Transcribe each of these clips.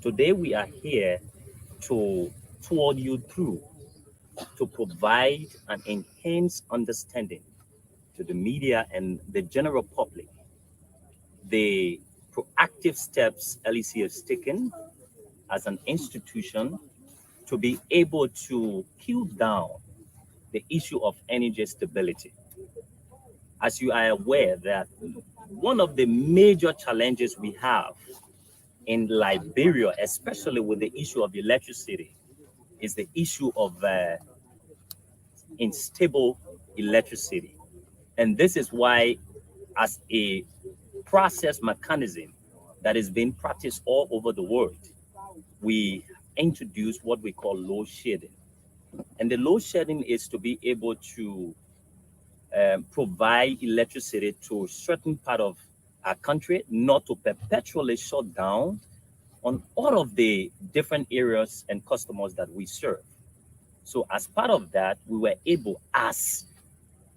Today we are here to tour you through to provide an enhanced understanding to the media and the general public the proactive steps LEC has taken as an institution to be able to kill down the issue of energy stability. As you are aware that one of the major challenges we have in Liberia, especially with the issue of electricity, is the issue of unstable electricity. And this is why, as a process mechanism that is being practiced all over the world, we introduce what we call load shedding. And the load shedding is to be able to provide electricity to a certain part of our country, not to perpetually shut down on all of the different areas and customers that we serve. So, as part of that, we were able, as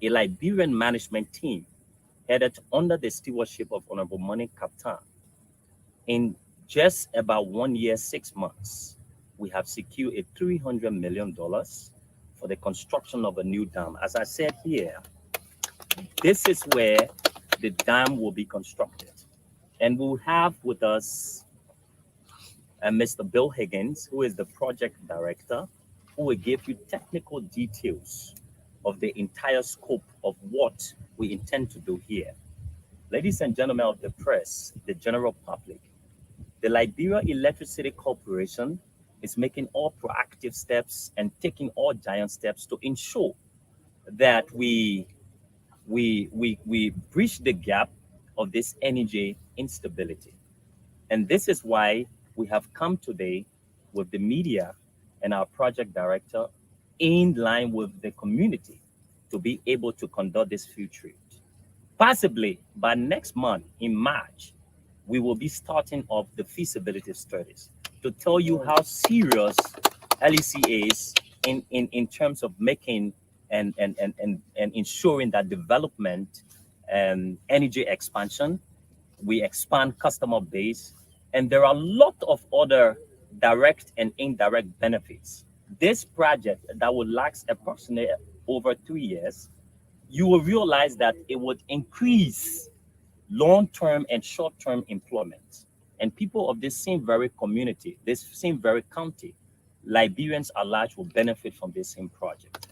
a Liberian management team, headed under the stewardship of Honorable Money Captain, in just about 1 year, 6 months, we have secured a $300 million for the construction of a new dam. As I said here, this is where the dam will be constructed. And we'll have with us Mr. Bill Higgins, who is the project director, who will give you technical details of the entire scope of what we intend to do here. Ladies and gentlemen of the press, the general public, the Liberia Electricity Corporation is making all proactive steps and taking all giant steps to ensure that we bridge the gap of this energy instability. And this is why we have come today with the media and our project director in line with the community to be able to conduct this field trip. Possibly by next month in March, we will be starting off the feasibility studies to tell you how serious LEC is in terms of making and ensuring that development and energy expansion, we expand customer base, and there are a lot of other direct and indirect benefits. This project that will last approximately over 3 years, you will realize that it would increase long-term and short-term employment. And people of this same very community, this same very county, Liberians at large will benefit from this same project.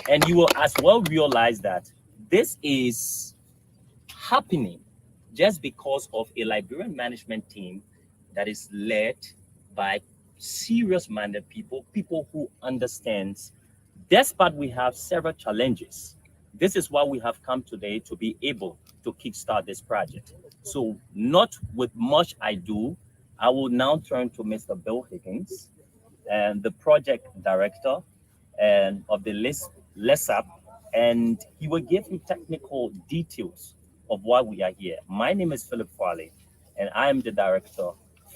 And you will as well realize that this is happening just because of a Liberian management team that is led by serious minded people, people who understands, despite we have several challenges. This is why we have come today to be able to kickstart this project. So, not with much ado, I will now turn to Mr. Bill Higgins, and the project director and of the LESAP, and he will give you technical details of why we are here. My name is Philip Farley, and I am the director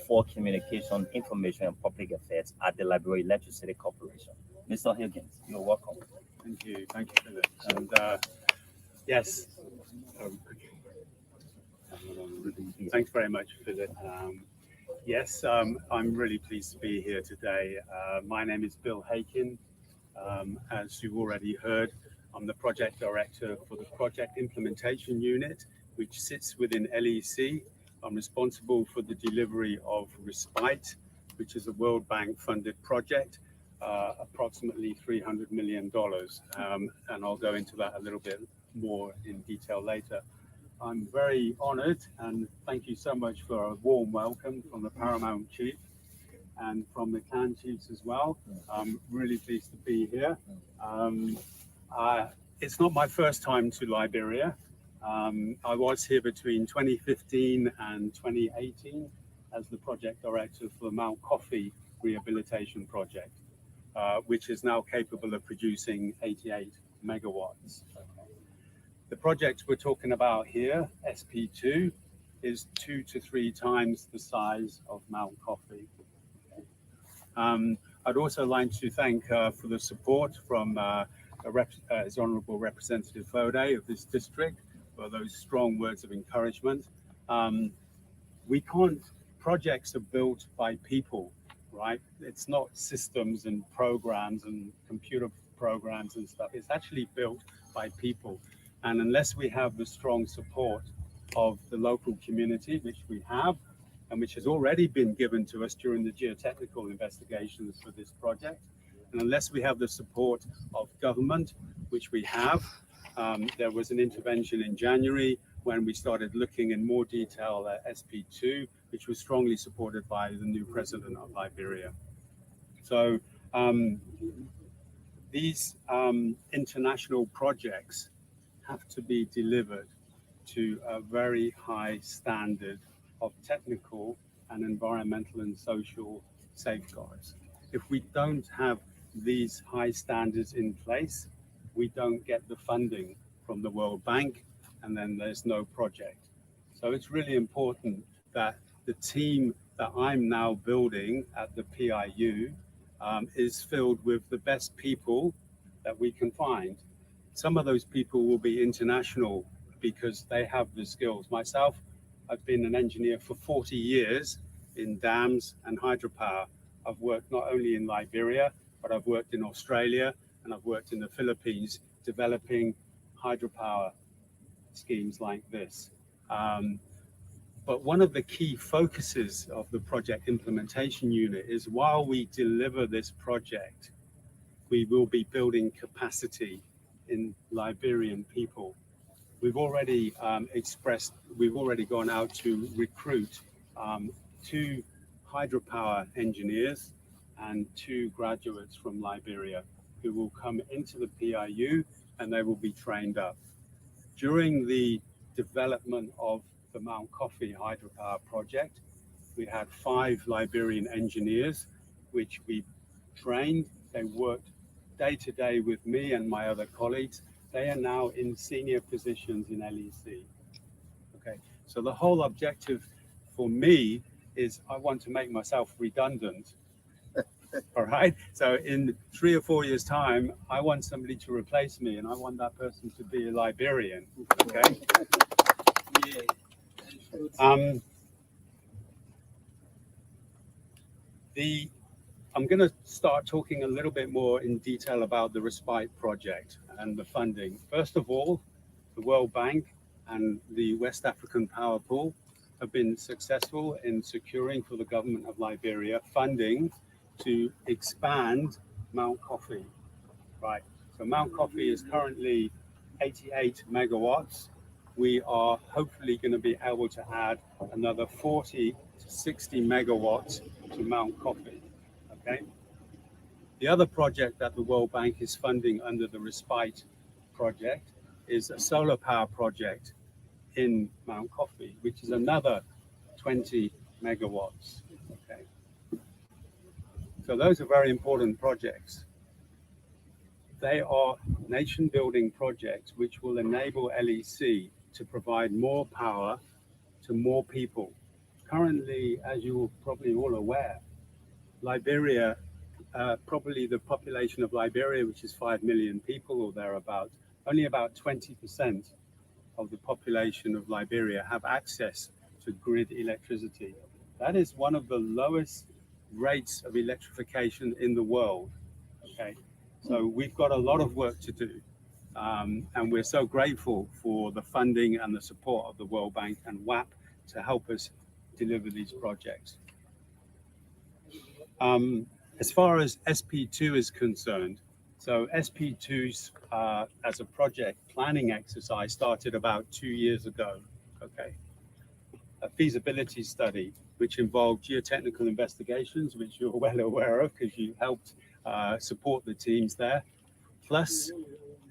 for communication, information, and public affairs at the Liberia Electricity Corporation. Mr. Higgins, you're welcome. Thank you, Philip. And yes, um, thanks very much, Philip. I'm really pleased to be here today. My name is Bill Hakin. As you've already heard, I'm the project director for the project implementation unit, which sits within LEC. I'm responsible for the delivery of Respite, which is a World Bank funded project, approximately $300 million. And I'll go into that a little bit more in detail later. I'm very honored, and thank you so much for a warm welcome from the Paramount Chief and from the clan chiefs as well. I'm really pleased to be here. It's not my first time to Liberia. I was here between 2015 and 2018 as the project director for the Mount Coffee Rehabilitation Project, which is now capable of producing 88 megawatts. The project we're talking about here, SP2, is 2 to 3 times the size of Mount Coffee. I'd also like to thank for the support from His Honourable Representative Fode of this district for those strong words of encouragement. We can't projects are built by people, right? It's not systems and programs and computer programs and stuff. It's actually built by people. And unless we have the strong support of the local community, which we have, and which has already been given to us during the geotechnical investigations for this project, and unless we have the support of government, which we have, there was an intervention in January when we started looking in more detail at SP2, which was strongly supported by the new president of Liberia. So these international projects have to be delivered to a very high standard of technical and environmental and social safeguards. If we don't have these high standards in place, we don't get the funding from the World Bank, and then there's no project. So it's really important that the team that I'm now building at the PIU is filled with the best people that we can find. Some of those people will be international because they have the skills. Myself, I've been an engineer for 40 years in dams and hydropower. I've worked not only in Liberia, but I've worked in Australia and I've worked in the Philippines developing hydropower schemes like this. But one of the key focuses of the project implementation unit is while we deliver this project, we will be building capacity in Liberian people. We've already gone out to recruit 2 hydropower engineers and 2 graduates from Liberia who will come into the PIU and they will be trained up. During the development of the Mount Coffee hydropower project, we had 5 Liberian engineers, which we trained. They worked day to day with me and my other colleagues. They are now in senior positions in LEC. Okay, so the whole objective for me is I want to make myself redundant. All right, so in 3 or 4 years' time, I want somebody to replace me, and I want that person to be a Liberian. Okay. I'm going to start talking a little bit more in detail about the Respite project and the funding. First of all, the World Bank and the West African Power Pool have been successful in securing for the government of Liberia funding to expand Mount Coffee. Right. So Mount Coffee is currently 88 megawatts. We are hopefully going to be able to add another 40 to 60 megawatts to Mount Coffee. Okay. The other project that the World Bank is funding under the Respite project is a solar power project in Mount Coffee, which is another 20 megawatts. Okay. So those are very important projects. They are nation-building projects which will enable LEC to provide more power to more people. Currently, as you're probably all aware, Liberia, probably the population of Liberia, which is 5 million people or thereabouts, only about 20% of the population of Liberia have access to grid electricity. That is one of the lowest rates of electrification in the world. Okay, so we've got a lot of work to do. And we're so grateful for the funding and the support of the World Bank and WAP to help us deliver these projects. As far as SP2 is concerned, so SP2's as a project planning exercise started about 2 years ago. Okay, a feasibility study which involved geotechnical investigations, which you're well aware of because you helped support the teams there, plus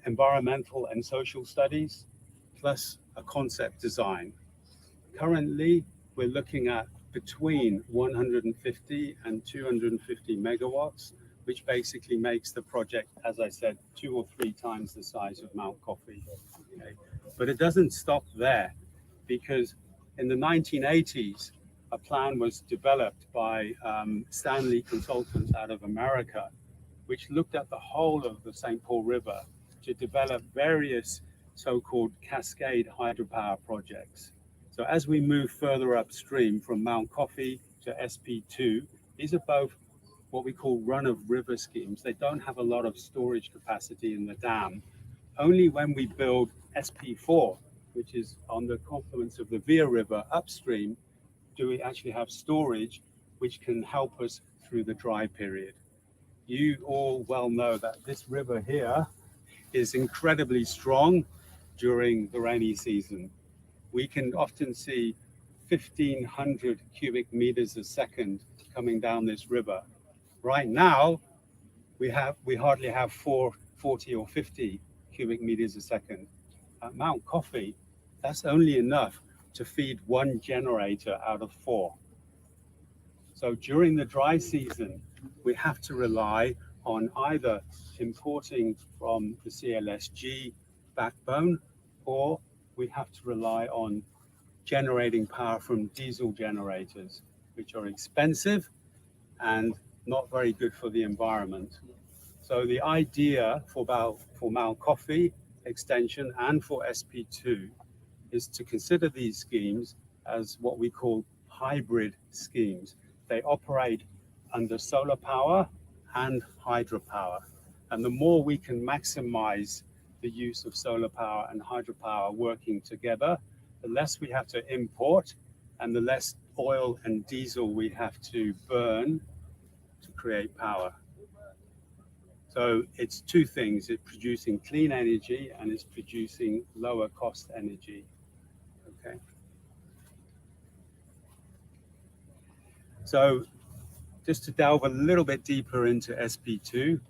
environmental and social studies, plus a concept design. Currently, we're looking at between 150 and 250 megawatts, which basically makes the project, as I said, 2 or 3 times the size of Mount Coffee. Okay. But it doesn't stop there, because in the 1980s, a plan was developed by Stanley Consultants out of America, which looked at the whole of the St. Paul River to develop various so-called cascade hydropower projects. So as we move further upstream from Mount Coffee to SP2, these are both what we call run-of-river schemes. They don't have a lot of storage capacity in the dam. Only when we build SP4, which is on the confluence of the Via River upstream, do we actually have storage which can help us through the dry period. You all well know that this river here is incredibly strong during the rainy season. We can often see 1,500 cubic meters a second coming down this river. Right now, we hardly have 40 or 50 cubic meters a second. At Mount Coffee, that's only enough to feed one generator out of 4. So during the dry season, we have to rely on either importing from the CLSG backbone, or we have to rely on generating power from diesel generators, which are expensive and not very good for the environment. So the idea for Mount Coffee extension and for SP2 is to consider these schemes as what we call hybrid schemes. They operate under solar power and hydropower. And the more we can maximize the use of solar power and hydropower working together, the less we have to import and the less oil and diesel we have to burn to create power. So it's two things. It's producing clean energy and it's producing lower cost energy. Okay. So just to delve a little bit deeper into SP2,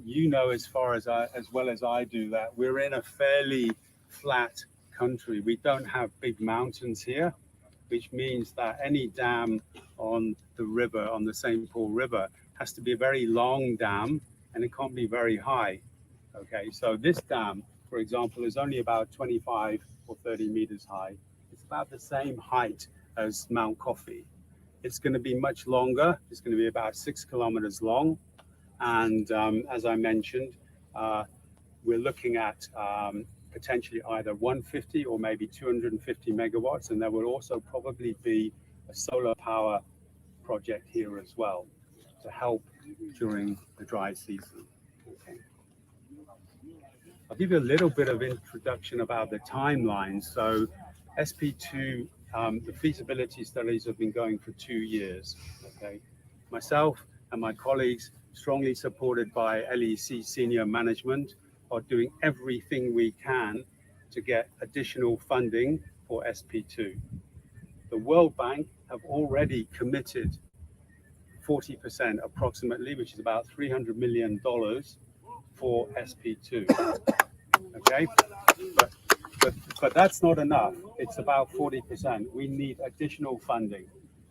you know as well as I do that we're in a fairly flat country. We don't have big mountains here, which means that any dam on the river, on the St. Paul River, has to be a very long dam and it can't be very high. Okay, so this dam, for example, is only about 25 or 30 meters high. It's about the same height as Mount Coffee. It's going to be much longer. It's going to be about 6 kilometers long. And as I mentioned, we're looking at potentially either 150 or maybe 250 megawatts. And there will also probably be a solar power project here as well to help during the dry season. Okay. I'll give you a little bit of introduction about the timeline. So SP2, the feasibility studies have been going for 2 years. Okay, myself and my colleagues, strongly supported by LEC senior management, are doing everything we can to get additional funding for SP2. The World Bank have already committed 40% approximately, which is about $300 million for SP2. Okay, but that's not enough. It's about 40%. We need additional funding,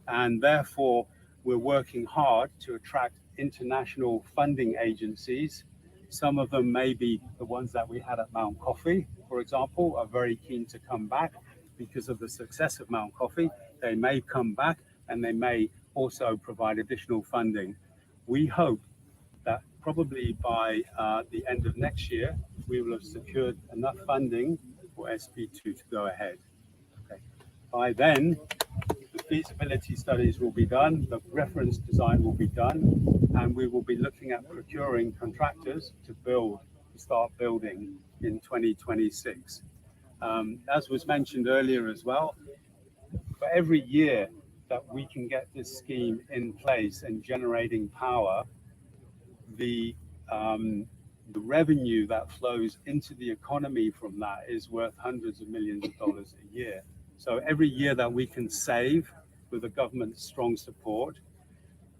and therefore we're working hard to attract international funding agencies. Some of them may be the ones that we had at Mount Coffee, for example, are very keen to come back because of the success of Mount Coffee. They may come back and they may also provide additional funding. We hope that probably by the end of next year, we will have secured enough funding for SP2 to go ahead. Okay. By then, the feasibility studies will be done, the reference design will be done, and we will be looking at procuring contractors to start building in 2026. As was mentioned earlier as well, for every year that we can get this scheme in place and generating power, the revenue that flows into the economy from that is worth hundreds of millions of dollars a year. So every year that we can save with the government's strong support,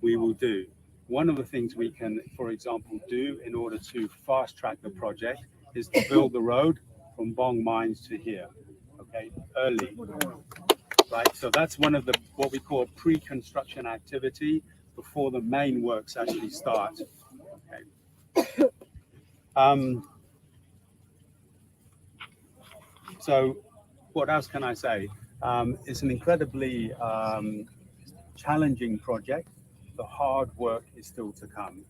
we will do. One of the things we can, for example, do in order to fast track the project is to build the road from Bong Mines to here, okay, early, right? So that's one of the, what we call pre-construction activity before the main works actually start, okay. So what else can I say? It's an incredibly challenging project. The hard work is still to come.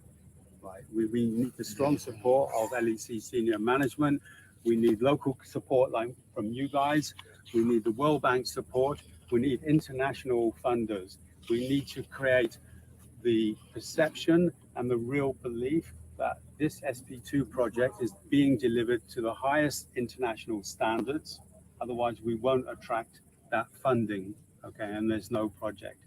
Right? We need the strong support of LEC senior management. We need local support like from you guys. We need the World Bank support. We need international funders. We need to create the perception and the real belief that this SP2 project is being delivered to the highest international standards. Otherwise, we won't attract that funding, okay, and there's no project.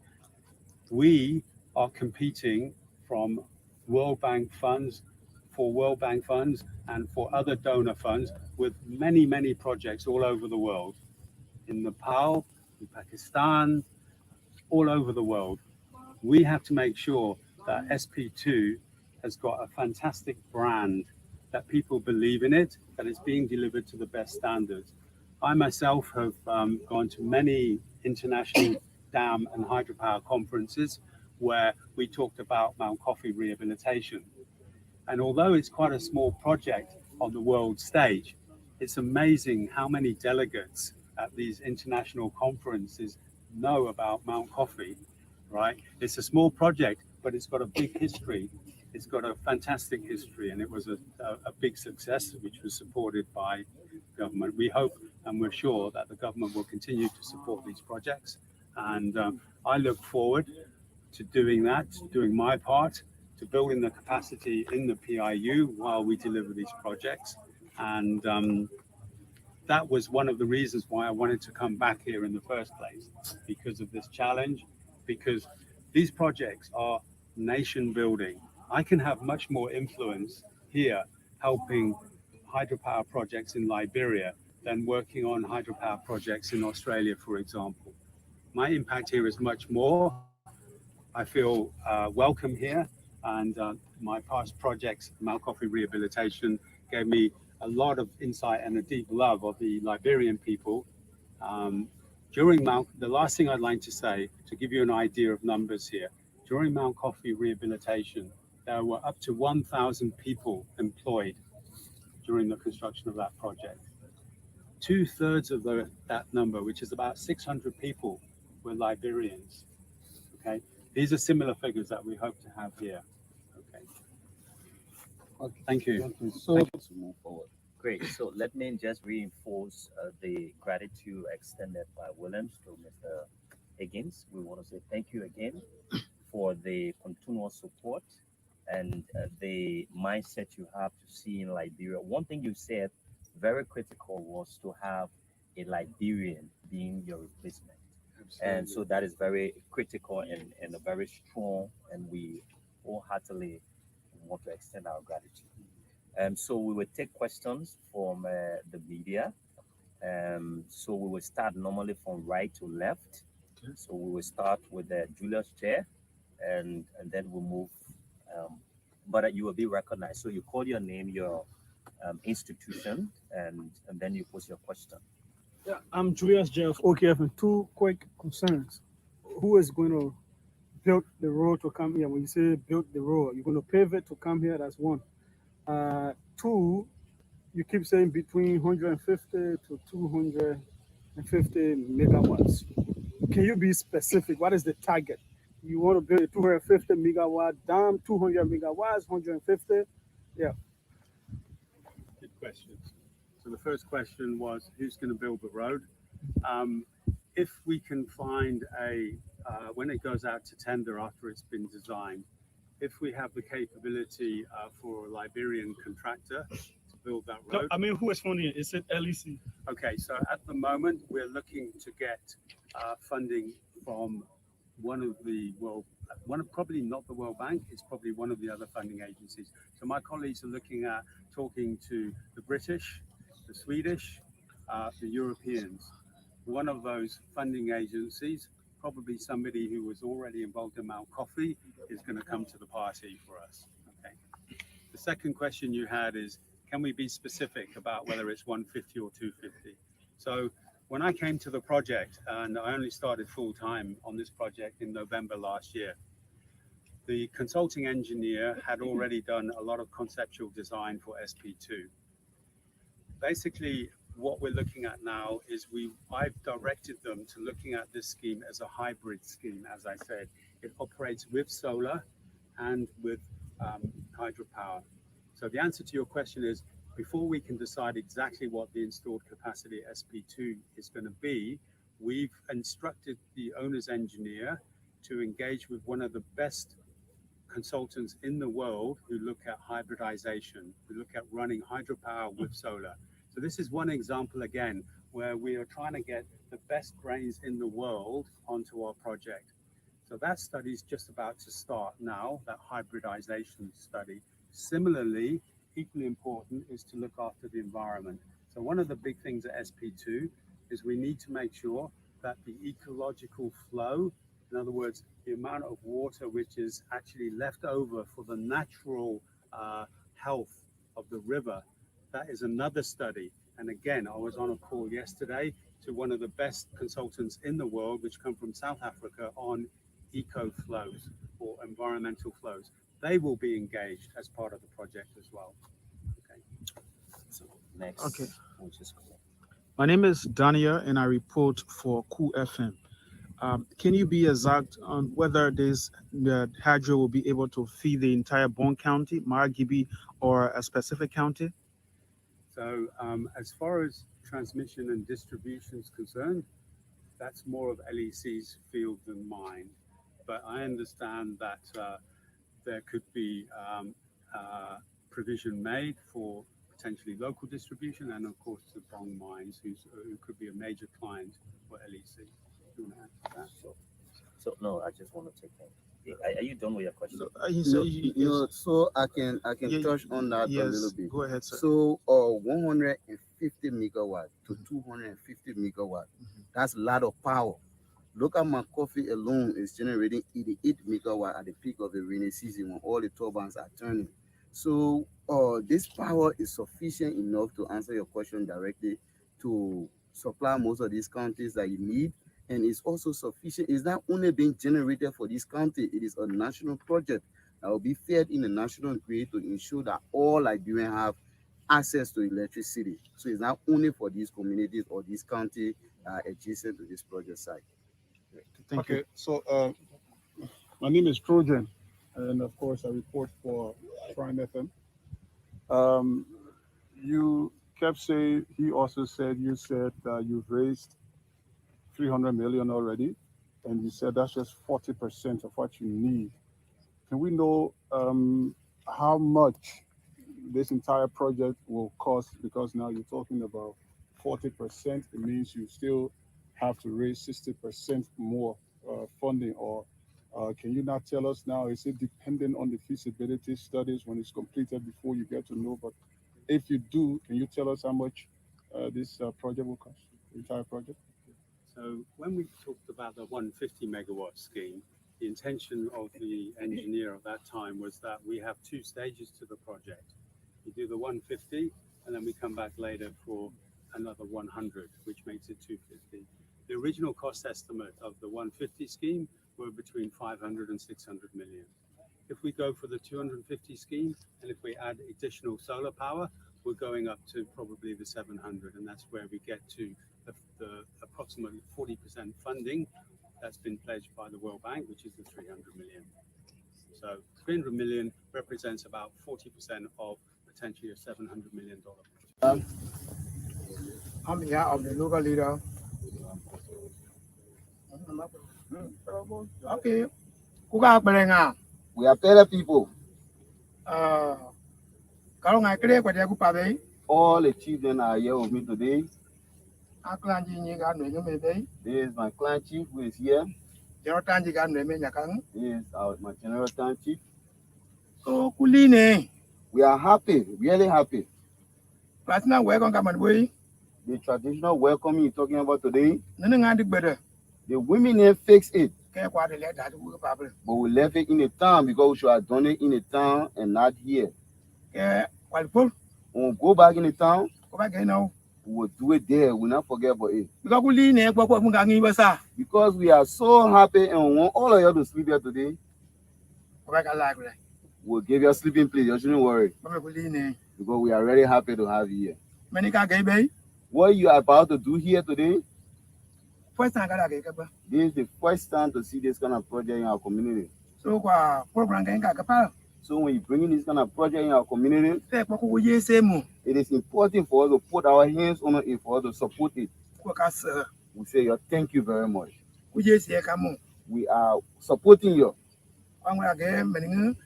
We are competing from World Bank funds, for World Bank funds and for other donor funds with many, many projects all over the world, in Nepal, in Pakistan, all over the world. We have to make sure that SP2 has got a fantastic brand, that people believe in it, that it's being delivered to the best standards. I myself have gone to many international dam and hydropower conferences where we talked about Mount Coffee rehabilitation. And although it's quite a small project on the world stage, it's amazing how many delegates at these international conferences know about Mount Coffee, right? It's a small project, but it's got a big history. It's got a fantastic history, and it was a big success, which was supported by government. We hope and we're sure that the government will continue to support these projects. And I look forward to doing that, doing my part, to building the capacity in the PIU while we deliver these projects. And that was one of the reasons why I wanted to come back here in the first place, because of this challenge, because these projects are nation building. I can have much more influence here helping hydropower projects in Liberia than working on hydropower projects in Australia, for example. My impact here is much more. I feel welcome here, and my past projects, Mount Coffee Rehabilitation, gave me a lot of insight and a deep love of the Liberian people. The last thing I'd like to say, to give you an idea of numbers here, during Mount Coffee Rehabilitation, there were up to 1,000 people employed during the construction of that project. 2/3 of that number, which is about 600 people, were Liberians. Okay, these are similar figures that we hope to have here. Okay, thank you. So, To move forward. Great. So let me just reinforce the gratitude extended by Williams to Mr. Higgins. We want to say thank you again for the continuous support and the mindset you have to see in Liberia. One thing you said very critical was to have a Liberian being your replacement. And so that is very critical and a very strong, and we wholeheartedly want to extend our gratitude. So we will take questions from the media. So we will start normally from right to left. So we will start with Julius Chair, and then we'll move. But you will be recognized. So you call your name, your institution, and then you pose your question. yeah, I'm Julius J of OKF, and two quick concerns. Who is going to build the road to come here? When you say build the road, you're going to pave it to come here, that's one. Two, you keep saying between 150 to 250 megawatts. Can you be specific? What is the target? You want to build a 250 megawatt dam, 200 megawatts, 150? Yeah. Good questions. So the first question was, who's going to build the road? If we can find when it goes out to tender after it's been designed, if we have the capability for a Liberian contractor to build that road. No, I mean, who is funding it? Is it LEC? Okay, so at the moment, we're looking to get funding from probably not the World Bank, it's probably one of the other funding agencies. So my colleagues are looking at talking to the British, the Swedish, the Europeans. One of those funding agencies, probably somebody who was already involved in Mount Coffee, is going to come to the party for us. Okay. The second question you had is, can we be specific about whether it's 150 or 250? So when I came to the project, and I only started full time on this project in November last year, the consulting engineer had already done a lot of conceptual design for SP2. Basically, what we're looking at now is I've directed them to looking at this scheme as a hybrid scheme. As I said, it operates with solar and with hydropower. So the answer to your question is, before we can decide exactly what the installed capacity SP2 is going to be, we've instructed the owner's engineer to engage with one of the best consultants in the world who look at hybridization, who look at running hydropower with solar. So this is one example again where we are trying to get the best brains in the world onto our project. So that study is just about to start now, that hybridization study. Similarly, equally important is to look after the environment. So one of the big things at SP2 is we need to make sure that the ecological flow, in other words, the amount of water which is actually left over for the natural health of the river, that is another study. And again, I was on a call yesterday to one of the best consultants in the world, which come from South Africa, on eco flows or environmental flows. They will be engaged as part of the project as well. Okay. So next, Okay. we'll just go. My name is Daniel, and I report for Cool FM. Can you be exact on whether the hydro will be able to feed the entire Bong County, Maragibi, or a specific county? So as far as transmission and distribution is concerned, that's more of LEC's field than mine. But I understand that there could be provision made for potentially local distribution, and of course the Bong Mines, who could be a major client for LEC. Do you want to add to that? So no, I just want to take that. Are you done with your question? So I can Yeah, touch on that a yes, little bit. go ahead, sir. So 150 megawatt to 250 megawatt, that's a lot of power. Look at my coffee alone is generating 88 megawatt at the peak of the rainy season when all the turbines are turning. So this power is sufficient enough to answer your question directly, to supply most of these counties that you need. And it's also sufficient. It's not only being generated for this county, it is a national project that will be fed in the national grid to ensure that all Liberians have access to electricity. So it's not only for these communities or this county adjacent to this project site. Thank you. So my name is Trojan, and of course I report for Prime FM. You kept saying, he also said, you said you've raised 300 million already, and you said that's just 40% of what you need. Can we know how much this entire project will cost? Because now you're talking about 40%, it means you still have to raise 60% more funding, or can you not tell us now, is it dependent on the feasibility studies when it's completed before you get to know? But if you do, can you tell us how much this project will cost, the entire project? So when we talked about the 150 megawatt scheme, the intention of the engineer at that time was that we have two stages to the project. We do the 150, and then we come back later for another 100, which makes it 250. The original cost estimate of the 150 scheme were between 500 and 600 million. If we go for the 250 scheme, and if we add additional solar power, we're going up to probably the 700, and that's where we get to the approximately 40% funding that's been pledged by the World Bank, which is the 300 million. So 300 million represents about 40% of potentially a $700 million project. I'm here of the local leader. Okay. We are better people. Kalau ngai kere kwa dia kupabe, All the children are here with me today. aklan ji ni ga no nyome be, This is my clan chief who is here. jero tanji ga no me nyakang. This is my general clan chief. So kuli ne, We are happy, really happy. plasna we kon kaman boy, The traditional welcoming you're talking about today, nene ngadi gbede, the women here fix it, ke kwa de le da ku pable. but we left it in the town because we should have done it in the town and not here. Ke kwal pol, When we go back in the town, ko ba ge no. we will do it there. We'll not forget about it. Because kuli ne kwa kwa munga ngi basa, Because we are so happy and we want all of you to sleep here today, ko ba ka la ku. we'll give you a sleeping place. You shouldn't worry Ba me kuli ne. because we are really happy to have you here. Many ka ge be, What you are about to do here today, first time ka da ge ka ba. this is the first time to see this kind of project in our community. So kwa program ka ka pa, So when you bring in this kind of project in our community, te kwa ku ye se mu, it is important for us to put our hands on it, for us to support it. ko ka se, We say, thank you very much. ku ye se ka mu. we are supporting you. Kwang wa ge mening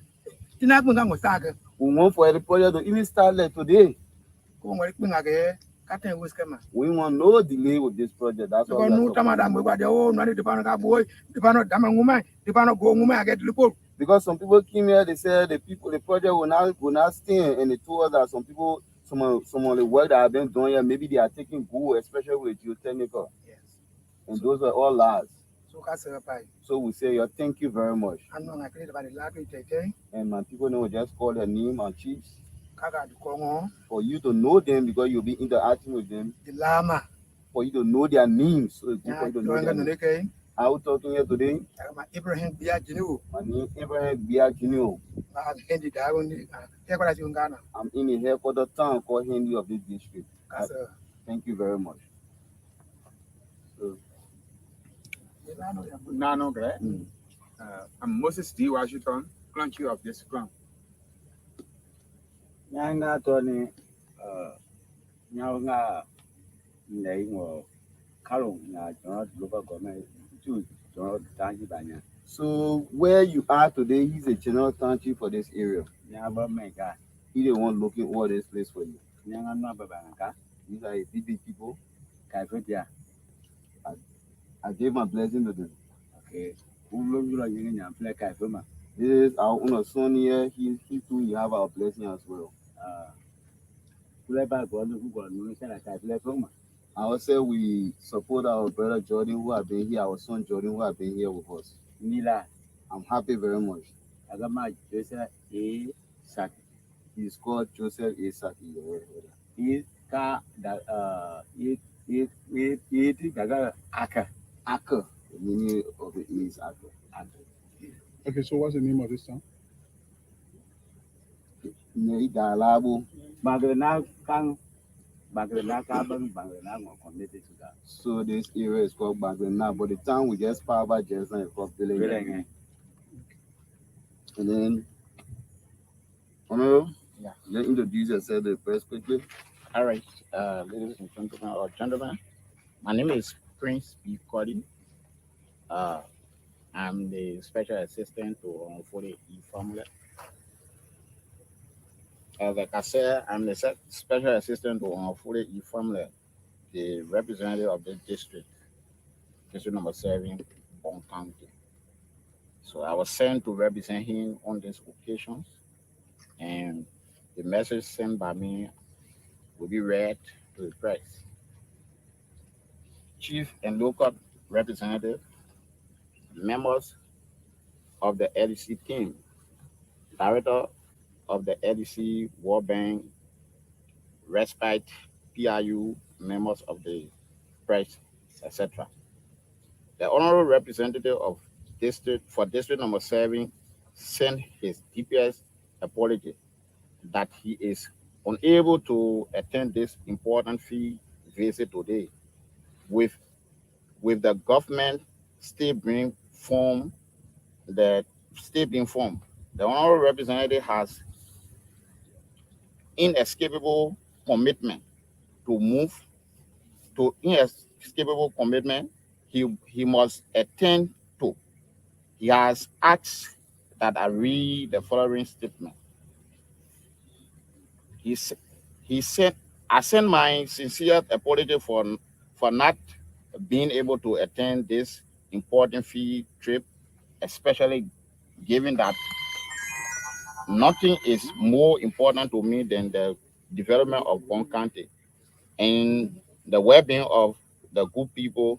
tina kun kan sta ke We want for the project to even start like today. ko ngori kun ge katen wis kema. We want no delay with this project. That's why Ko we are nu tama da supporting mo you. kwa de o no de pano ka boy, de pano dama nguma, de pano go nguma get lipo. Because some people came here, they said the project will not stand, and they told us that some of the work that have been done here, maybe they are taking good, especially with geotechnical, Yes. and those are all lies. So ka se pa. So we say, thank you very much. Anu nga kre ba de la ke tete. And my people know just call their name and chiefs Kaka du ko ngo for you to know them because you'll be interacting with them, de lama. for you to know their names. So it's good for Ya you to to know nga their no names. de ke. I will talking here today. Ma Ibrahim biya jinu. My name is Abraham Biagino. Ba hendi da go ni. Ke ko la ti ngana. I'm in the headquarters town called Henry of this district. Ka se. Thank you very much. Nano Gre. Mm. I'm Moses D. Washington, country of this ground. Nyanga Tony, Nyanga, name or Karung, local government, two, Tanjibanya. So where you are today, he's a general township for this area. Nyaba Mega, He the one looking all this place for you. Nyanga Nababanka, These are big people. Kaifutia, I gave my blessing to them. okay. Ulu Union, play Kaifuma. This is our own son here. He too, he have our blessing as well. Kuleba Gondo, who got no Kaifuma. I also we support our brother Jordan who have been here, our son Jordan who have been here with us. Nila, I'm happy very much. Agama Joseph A. Saki. He's called Joseph A. Saki. He ka that it Gaga Aka. Aka. The meaning of it is Aka. Okay, so what's the name of this town? Galabo. Bagrana Kang Bagrana Kabang Bagrana committed to that. So this area is called Bagana, but the town we just passed by just now is called Village. And then, Honorable, Yeah. you introduce yourself to the press quickly. All right, ladies and gentlemen, my name is Prince B. Cody. I'm the special assistant to 40 E Formula. Like I said, I'm the special assistant to 40 E Formula, the representative of the district number 7, Bong County. So I was sent to represent him on these occasions, and the message sent by me will be read to the press. Chief and local representative, members of the LEC team, director of the LEC World Bank, respite PRU, members of the press, etc. The honorable representative of district number 7 sent his deepest apology that he is unable to attend this important field visit today with the government still being formed. The honorable representative has inescapable commitment to move to inescapable commitment he must attend to. He has asked that I read the following statement. He said, I send my sincere apology for not being able to attend this important field trip, especially given that nothing is more important to me than the development of Bong County and the well-being of the good people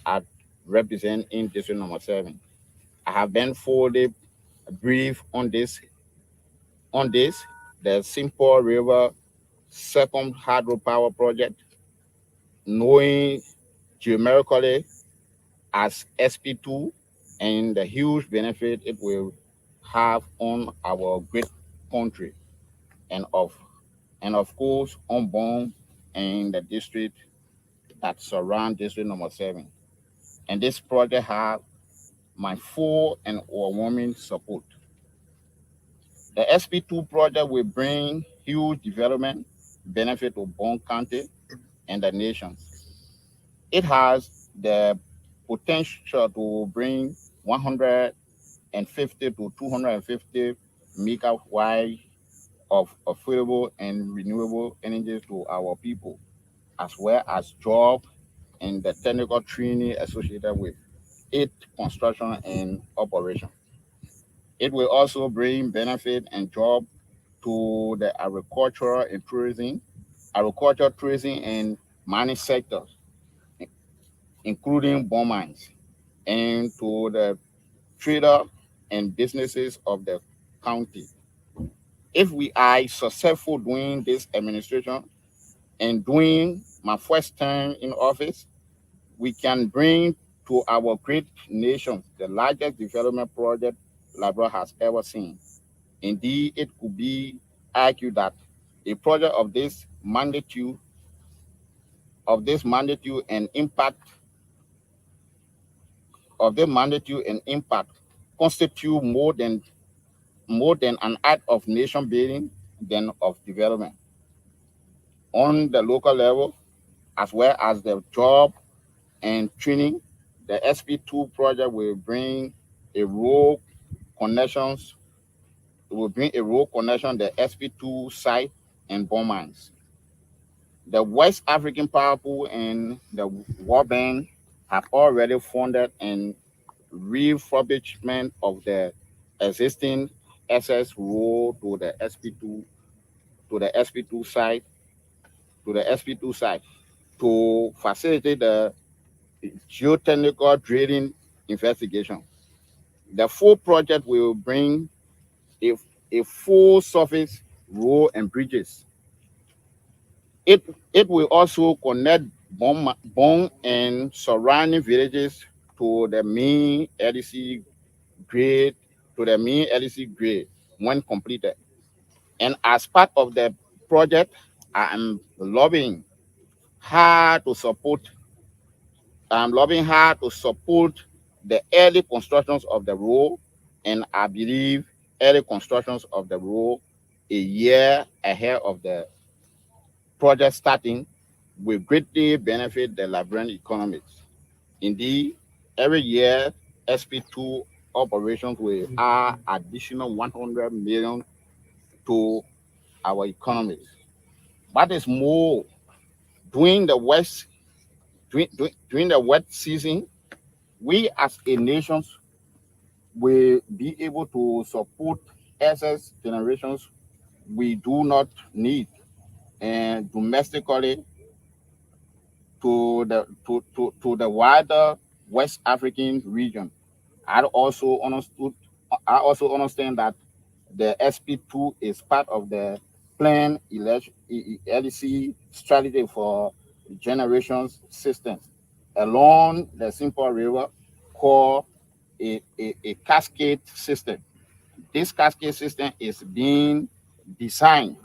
I represent in district number 7. I have been fully briefed on this, the Simple River second hydropower project, knowing geometrically as SP2 and the huge benefit it will have on our great country and of course on Bong and the district that surround district number 7. And this project have my full and overwhelming support. The SP2 project will bring huge development benefit to Bong County and the nation. It has the potential to bring 150 to 250 megawatt of affordable and renewable energy to our people, as well as job and the technical training associated with its construction and operation. It will also bring benefit and job to the agriculture, tourism, and mining sectors, including Bong Mines, and to the trader and businesses of the county. If we are successful doing this administration and doing my first term in office, we can bring to our great nation the largest development project Liberia has ever seen. Indeed, it could be argued that a project of this magnitude and impact constitute more than an act of nation building than of development. On the local level, as well as the job and training, the SP2 project will bring a road connections. It will bring a road connection the SP2 site and Bong Mines. The West African Power Pool and the World Bank have already funded and refurbishment of the existing access road to the SP2 site to facilitate the geotechnical drilling investigation. The full project will bring a, a full surface road and bridges. It will also connect Bong and surrounding villages to the main LEC grade when completed. And as part of the project, I am lobbying hard to support the early constructions of the road, and I believe early constructions of the road a year ahead of the project starting will greatly benefit the Liberian economies. Indeed, every year SP2 operations will add additional 100 million to our economies. What is more, during the during the wet season, we as a nation will be able to support excess generations we do not need and domestically to the wider West African region. I also understood I also understand that the SP2 is part of the planned LEC strategy for generations system along the Simple River called a cascade system. This cascade system is being designed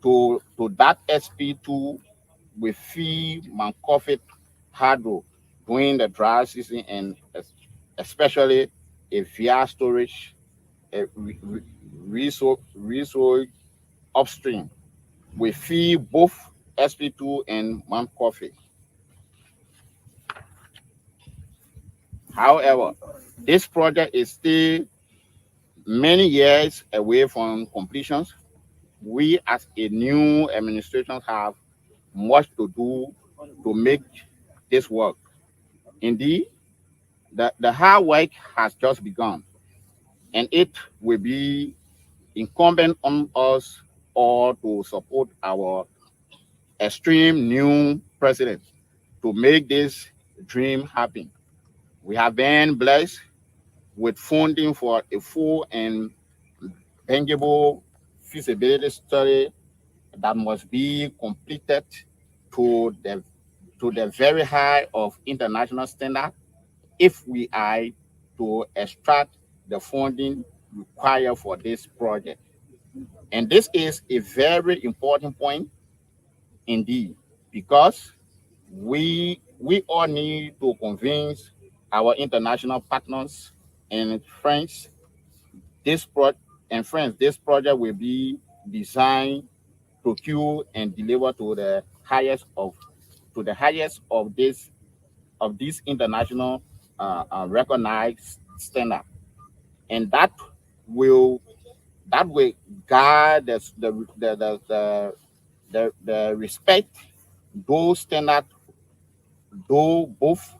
to that SP2 will feed Mancoffit hydro during the dry season and especially a via storage resource upstream. We feed both SP2 and Mancoffit. However, this project is still many years away from completion. We as a new administration have much to do to make this work. Indeed, the hard work has just begun, and it will be incumbent on us all to support our extreme new president to make this dream happen. We have been blessed with funding for a full and tangible feasibility study that must be completed to the very high of international standard if we are to extract the funding required for this project. And this is a very important point indeed, because we all need to convince our international partners and friends this pro and friends this project will be designed, procured, and delivered to the highest of these international recognized standard, and that will guide the respect those standards do both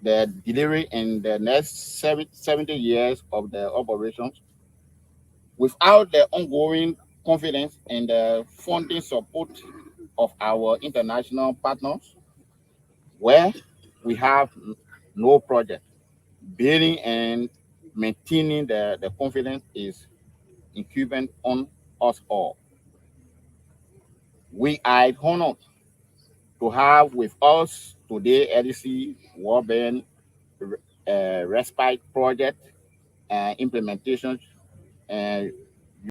the delivery in the next 70 years of the operations without the ongoing confidence and the funding support of our international partners, where we have no project. Building and maintaining the confidence is incumbent on us all. We are honored to have with us today LEC World Bank Respite Project implementation